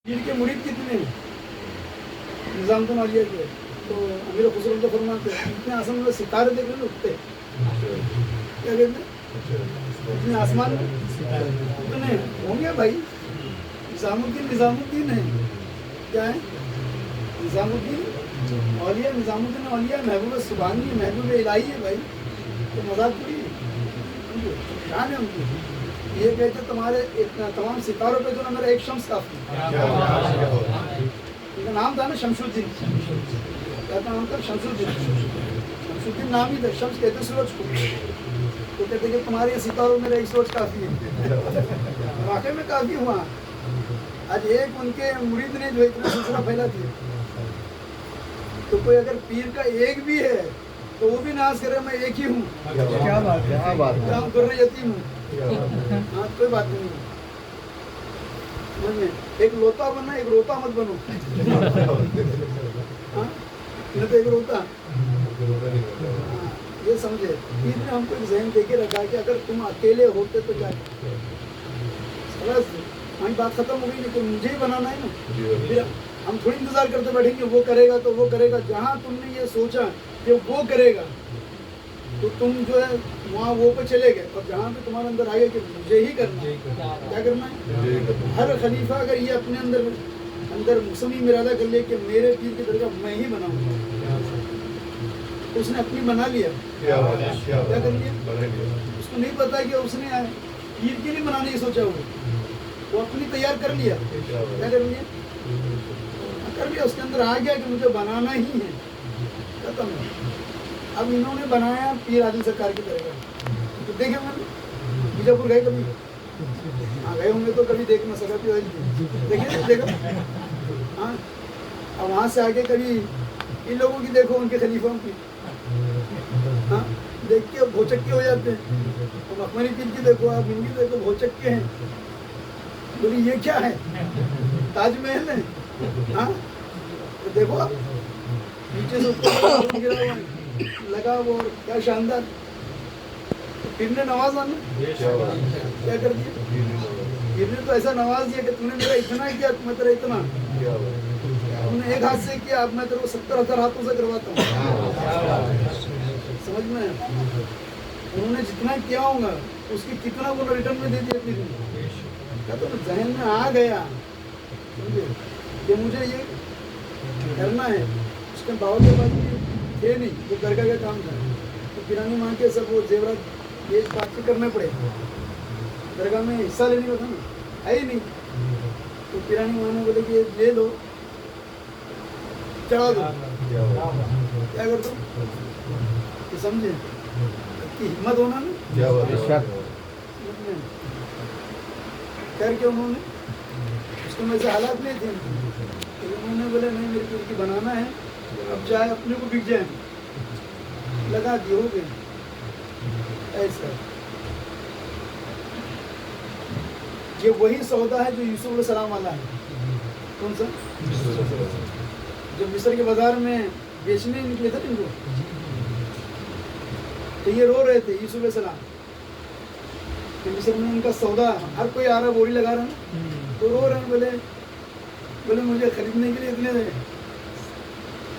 पीर के मुरीद कितने हैं? निज़ामुद्दीन औलिया के तो अमीर खुसरो तो फरमाते हैं इतने आसमान में सितारे देख रहे उठते क्या कहते हैं इतने आसमान में उतने होंगे भाई। निज़ामुद्दीन है क्या है? निज़ामुद्दीन औलिया महबूब सुभानी महबूब इलाही है भाई। तो मजाक थोड़ी है, शान है उनकी। ये कहते तुम्हारे इतना तमाम सितारों पे जो ना मेरा एक शम्स काफी। इनका नाम था ना शमशुद्दीन, क्या नाम था? शमशुद्दीन नाम ही था। शम्स कहते सूरज को, तो कहते कि तुम्हारे सितारों में एक सूरज काफी है। वाकई में काफी हुआ। आज एक उनके मुरीद ने जो इतना सिलसिला फैला दिया, तो कोई अगर पीर का एक भी है तो वो भी नाज करे मैं एक ही हूँ। क्या बात है, काम कर रही यतीम हूँ। हाँ कोई बात नहीं, समझ में एक लोता बनना, एक रोता मत बनो। हाँ नहीं तो एक रोता। हाँ ये समझे, पीर ने हमको एक ज़हन देके रखा कि अगर तुम अकेले होते तो क्या, बस वहीं बात खत्म हो गई। लेकिन मुझे ही बनाना है ना, फिर हम थोड़ी इंतजार करते बैठेंगे वो करेगा तो वो करेगा। जहाँ तुमने ये सोचा कि वो करेगा तो तुम जो है वहाँ वो पे चले गए, और जहाँ पे तुम्हारे अंदर आ गया कि मुझे ही करना है, क्या करना है? हर खलीफा अगर ये अपने अंदर मुसम्मी इरादा कर ले कि मेरे पीर की दरगाह मैं ही बनाऊंगा, तो उसने अपनी बना लिया। क्या कर लिया? उसको नहीं पता कि उसने पीर के लिए बनाने की सोचा, वो अपनी तैयार कर लिया। क्या कर लिया? कर लिया, उसके अंदर आ गया कि मुझे बनाना ही है, खत्म। अब इन्होंने बनाया पीर आदिल सरकार की तरह। तो देखे मैंने बीजापुर गए कभी? हाँ गए होंगे तो कभी देखना सका पी देखे देखो। हाँ अब वहाँ से आके कभी इन लोगों की देखो, उनके खलीफों की। हाँ देख के भोचक्के हो जाते हैं। अब अकमरी पीर की देखो, आप इनकी देखो, भोचक्के हैं। बोली ये क्या है? ताजमहल है। हाँ तो देखो आप नीचे से ऊपर गिरा हुआ है, लगा वो, क्या शानदार। पीर ने नवाज आना क्या कर दिया? पीर ने तो ऐसा नवाज दिया कि तूने मेरा इतना किया, मैं तेरा इतना। तूने एक हाथ से किया, अब मैं तेरे को 70,000 हाथों से करवाता हूँ। समझ में? उन्होंने जितना किया होगा उसकी कितना वो रिटर्न में दे दिया पीर ने। क्या तो जहन में आ गया कि मुझे ये करना है। उसके बावजूद थे नहीं, वो दरगाह का काम था। तो पिरानी माँ के सब वो जेवरात ये बात से करने पड़े, दरगाह में हिस्सा लेने का था ना, है ही नहीं। तो पिरानी माँ ने बोले कि ले लो, चढ़ा दो। क्या कर दो? तो समझे कि हिम्मत होना ना, करके उन्होंने उसको में से हालात नहीं थे, तो उन्होंने बोले नहीं मेरे पीर की बनाना है, अब चाहे अपने को बिक जाए। लगा दिए, हो गए ऐसा। ये वही सौदा है जो यूसुफ अलैहिस्सलाम वाला है। कौन सा? जब मिस्र के बाजार में बेचने निकले थे इनको, तो ये रो रहे थे यूसुफ अलैहिस्सलाम कि मिस्र में इनका सौदा, हर कोई आ रहा बोरी लगा रहा है, तो रो रहे हैं। बोले मुझे खरीदने के लिए इतने दे,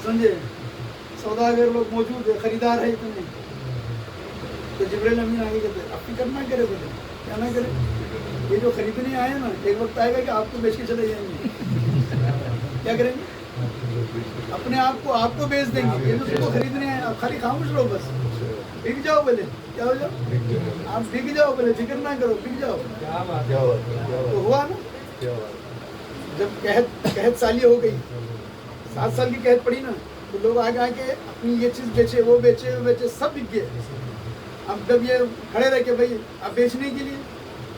समझे? सौदागर लोग मौजूद है, खरीदार है इतने। तो जिब्रील अमीन आगे कहते अब फिक्र ना करे। बोले क्या ना करे? ये जो खरीदने आए ना, एक वक्त आएगा कि आपको बेच के चले जाएंगे। क्या करेंगे? अपने आप को आपको बेच देंगे। ये जो तुमको खरीदने आए, आप खाली खामोश रहो, बस बिक जाओ। बोले क्या हो जाओ? आप बिक जाओ। बोले फिक्र ना करो, बिक जाओ। तो हुआ ना, जब कहत साली हो गई, 7 साल की कहत पड़ी ना, तो लोग आगे आके अपनी ये चीज़ बेचे, वो बेचे, सब बिक गए। अब जब ये खड़े रहे कि भाई अब बेचने के लिए,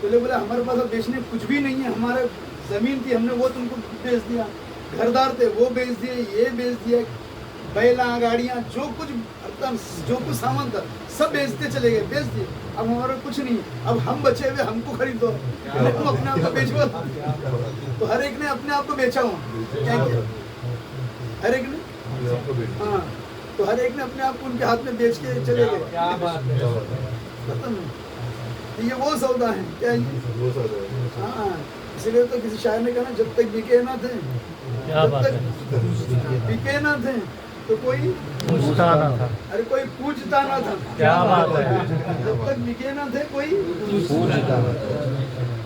तो लोग बोले हमारे पास अब बेचने कुछ भी नहीं है। हमारा ज़मीन थी, हमने वो तुमको बेच दिया। घरदार थे, वो बेच दिए, ये बेच दिया। बैला, गाड़ियाँ, जो कुछ सामान था सब बेचते चले गए, बेच दिए। अब हमारा कुछ नहीं, अब हम बचे हुए, हमको खरीदो, हम अपने आप को बेचो। तो हर एक ने अपने आप को बेचा हुआ, क्या किया? हर एक ने, हाँ, तो हर एक ने अपने आप को उनके हाथ में बेच के चले गए। खत्म। ये वो सौदा है, क्या है? हाँ اسی لیے تو کسی شاعر نے کہا نا جب تک بکے نہ تھے جب تک بکے نہ تھے تو کوئی پوچھتا نہ تھا. ارے کوئی پوچھتا نہ تھا. کیا بات ہے. جب تک بکے نہ تھے کوئی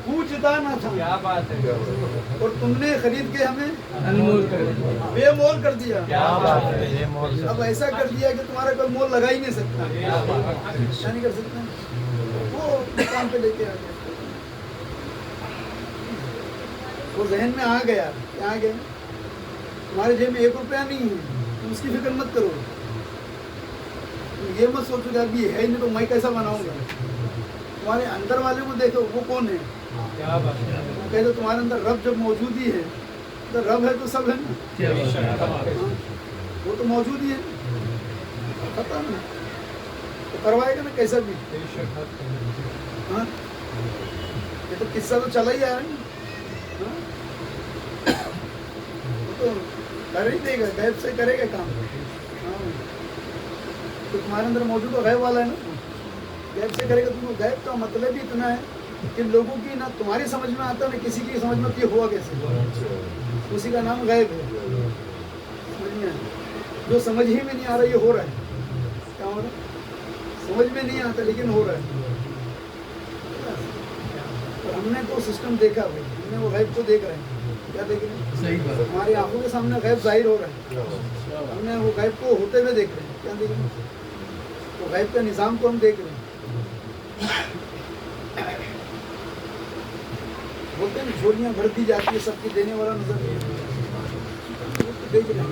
پوچھتا نہ تھا. کیا بات ہے. اور تم نے خرید کے ہمیں انمول کر دیا. بے مول کر دیا. کیا بات ہے. یہ مول اب ایسا کر دیا کہ تمہارا کوئی مول لگا ہی نہیں سکتا. کیا نہیں کر سکتا. وہ مقام پہ لے کے آ گیا. وہ ذہن میں آ گیا کہ آ گیا تمہارے جیب میں 1 روپیہ نہیں ہے, تم اس کی فکر مت کرو. تم یہ مت سوچو کہ ابھی ہے ہی نہیں تو میں کیسا بناؤں گا. تمہارے اندر والے کو دیکھو وہ کون ہے. کہتے تمہارے اندر رب جب موجود ہی ہے تو رب ہے تو سب ہے نا. وہ تو موجود ہی ہے. پتا نہیں تو کروائے گا نا کیسا بھی. ہاں یہ تو قصہ تو چلا ہی آ رہا ہے. وہ تو کر ہی دے گا, غیب سے کرے گا کام. تو تمہارے اندر موجود تو غیب والا ہے نا, غیب سے کرے گا. تم کو غیب کا مطلب ہی اتنا ہے کہ لوگوں کی نہ تمہاری سمجھ میں آتا نہ کسی کی سمجھ میں آتی ہوا کیسے. اسی کا نام غیب ہے. سمجھ میں جو سمجھ ہی میں نہیں آ رہا یہ ہو رہا ہے. کیا ہو رہا ہے سمجھ میں نہیں آتا لیکن ہو رہا ہے. اور ہم نے تو سسٹم دیکھا بھائی, ہم نے وہ غیب کو دیکھ رہے ہیں. کیا دیکھ رہے ہیں. صحیح بات. ہماری آنکھوں کے سامنے غیب ظاہر ہو رہا ہے. ہم نے وہ غیب کو ہوتے ہوئے دیکھ رہے ہیں. کیا دیکھ رہے ہیں. وہ غیب کا نظام کو ہم دیکھ رہے ہیں. بولتے ہیں جھولیاں بھر دی جاتی ہے سب کی دینے والا نظر دیکھ رہے ہیں.